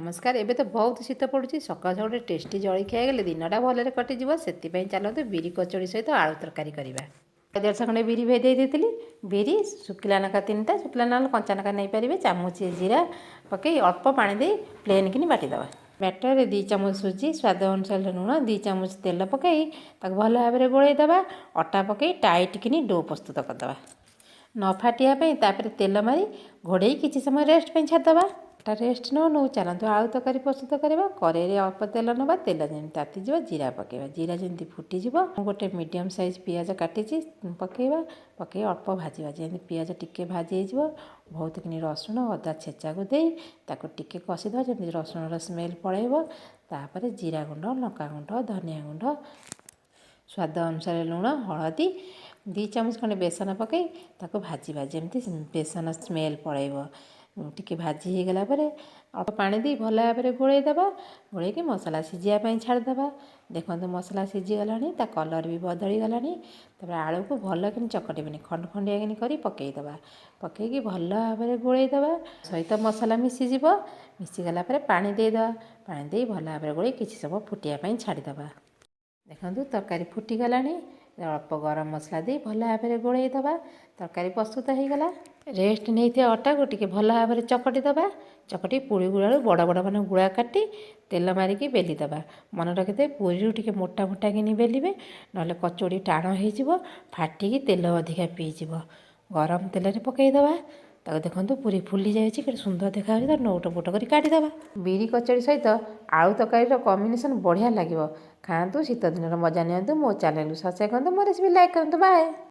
नमस्कार। एबे तो बहुत शीत पड़ुछि सकाळ गोटे टेस्टी जलखिया गले दिनटा भलरे कटिଯିବ ସେଥିପାଇଁ ଚାଲନ୍ତୁ ବିରି କଚଡ଼ି ସହିତ ଆଳୁ ତରକାରୀ କରିବା। 150 ଖଣ୍ଡେ ବିରି ଭେଦେଇ ଦେଇଥିଲି। ବିରି ଶୁଖିଲା ଲଙ୍କା 3ଟା, ଶୁଖିଲା ନହେଲେ କଞ୍ଚା ଲଙ୍କା ନେଇପାରିବେ। ଚାମଚ ଜିରା ପକାଇ ଅଳ୍ପ ପାଣି ଦେଇ ପ୍ଲେନ୍ କିନି ବାଟିଦେବା। ବ୍ୟାଟରରେ 2 ଚାମଚ ସୁଜି, ସ୍ୱାଦ ଅନୁସାରେ ଲୁଣ, 2 ଚାମଚ ତେଲ ପକାଇ ତାକୁ ଭଲ ଭାବରେ ଗୋଳେଇ ଦେବା। ଅଟା ପକାଇ ଟାଇଟ୍ କିନି ଡୋ ପ୍ରସ୍ତୁତ କରିଦେବା। ନ ଫାଟିବା ପାଇଁ ତାପରେ ତେଲ ମାରି ଘୋଡ଼େଇ କିଛି ସମୟ ରେଷ୍ଟ ପାଇଁ ଛାଡ଼ିଦେବା। ରେଷ୍ଟ ନେଉ ଚାଲନ୍ତୁ ଆଳୁ ତରକାରୀ ପ୍ରସ୍ତୁତ କରିବା। କଡ଼େଇରେ ଅଳ୍ପ ତେଲ ନେବା। ତେଲ ଯେମିତି ତାତିଯିବ ଜିରା ପକାଇବା। ଜିରା ଯେମିତି ଫୁଟିଯିବ ଗୋଟେ ମିଡ଼ିୟମ୍ ସାଇଜ୍ ପିଆଜ କାଟିଛି ପକାଇବା। ପକାଇ ଅଳ୍ପ ଭାଜିବା। ଯେମିତି ପିଆଜ ଟିକେ ଭାଜି ହେଇଯିବ ବହୁତ କିନି ରସୁଣ ଅଦା ଛେଚାକୁ ଦେଇ ତାକୁ ଟିକେ କଷିଦେବା ଯେମିତି ରସୁଣର ସ୍ମେଲ୍ ପଳାଇବ। ତାପରେ ଜିରା ଗୁଣ୍ଡ, ଲଙ୍କାଗୁଣ୍ଡ, ଧନିଆ ଗୁଣ୍ଡ, ସ୍ୱାଦ ଅନୁସାରେ ଲୁଣ, ହଳଦୀ, 2 ଚାମଚ ଖଣ୍ଡେ ବେସନ ପକାଇ ତାକୁ ଭାଜିବା ଯେମିତି ବେସନ ସ୍ମେଲ୍ ପଳାଇବ। ଟିକେ ଭାଜି ହେଇଗଲା ପରେ ଅଳ୍ପ ପାଣି ଦେଇ ଭଲ ଭାବରେ ଗୋଳେଇ ଦେବା। ଗୋଳେଇକି ମସଲା ସିଝିବା ପାଇଁ ଛାଡ଼ିଦେବା। ଦେଖନ୍ତୁ ମସଲା ସିଝିଗଲାଣି, ତା କଲର୍ ବି ବଦଳି ଗଲାଣି। ତାପରେ ଆଳୁକୁ ଭଲ କିନି ଚକଟିବିନି, ଖଣ୍ଡ ଖଣ୍ଡିଆ କିନି କରି ପକାଇଦେବା। ପକାଇକି ଭଲ ଭାବରେ ଗୋଳେଇ ଦେବା। ସହିତ ମସଲା ମିଶିଯିବ। ମିଶିଗଲା ପରେ ପାଣି ଦେଇଦେବା। ପାଣି ଦେଇ ଭଲ ଭାବରେ ଗୋଳେଇ କିଛି ସମୟ ଫୁଟିବା ପାଇଁ ଛାଡ଼ିଦେବା। ଦେଖନ୍ତୁ ତରକାରୀ ଫୁଟିଗଲାଣି। ଅଳ୍ପ ଗରମ ମସଲା ଦେଇ ଭଲ ଭାବରେ ଗୋଳେଇ ଦେବା। ତରକାରୀ ପ୍ରସ୍ତୁତ ହୋଇଗଲା। ରେଷ୍ଟ ନେଇଥିବା ଅଟାକୁ ଟିକେ ଭଲ ଭାବରେ ଚକଟି ଦେବା। ଚକଟି ପୁରୀ ଗୁଳାଳୁ ବଡ଼ ବଡ଼ ଗୁଳା କାଟି ତେଲ ମାରିକି ବେଲି ଦେବା। ମନେ ରଖିଥିବେ ପୁରୀରୁ ଟିକେ ମୋଟା ମୋଟା କିନି ବେଲିବେ, ନହେଲେ କଚୋଡ଼ି ଟାଣ ହେଇଯିବ, ଫାଟିକି ତେଲ ଅଧିକା ପିଇଯିବ। ଗରମ ତେଲରେ ପକାଇଦେବା। ତାକୁ ଦେଖନ୍ତୁ ପୁରୀ ଫୁଲି ଯାଇଛି, କେତେ ସୁନ୍ଦର ଦେଖାଯାଉଛି। ତାକୁ ନୋଟ ବୋଟ କରି କାଢ଼ିଦେବା। ବିରି କଚୋଡ଼ି ସହିତ ଆଳୁ ତରକାରୀର କମ୍ବିନେସନ୍ ବଢ଼ିଆ ଲାଗିବ। ଖାଆନ୍ତୁ, ଶୀତ ଦିନର ମଜା ନିଅନ୍ତୁ। ମୋ ଚ୍ୟାନେଲକୁ ସବସ୍କ୍ରାଇବ୍ କରନ୍ତୁ, ମୋ ରେସିପି ଲାଇକ୍ କରନ୍ତୁ। ବାଏ।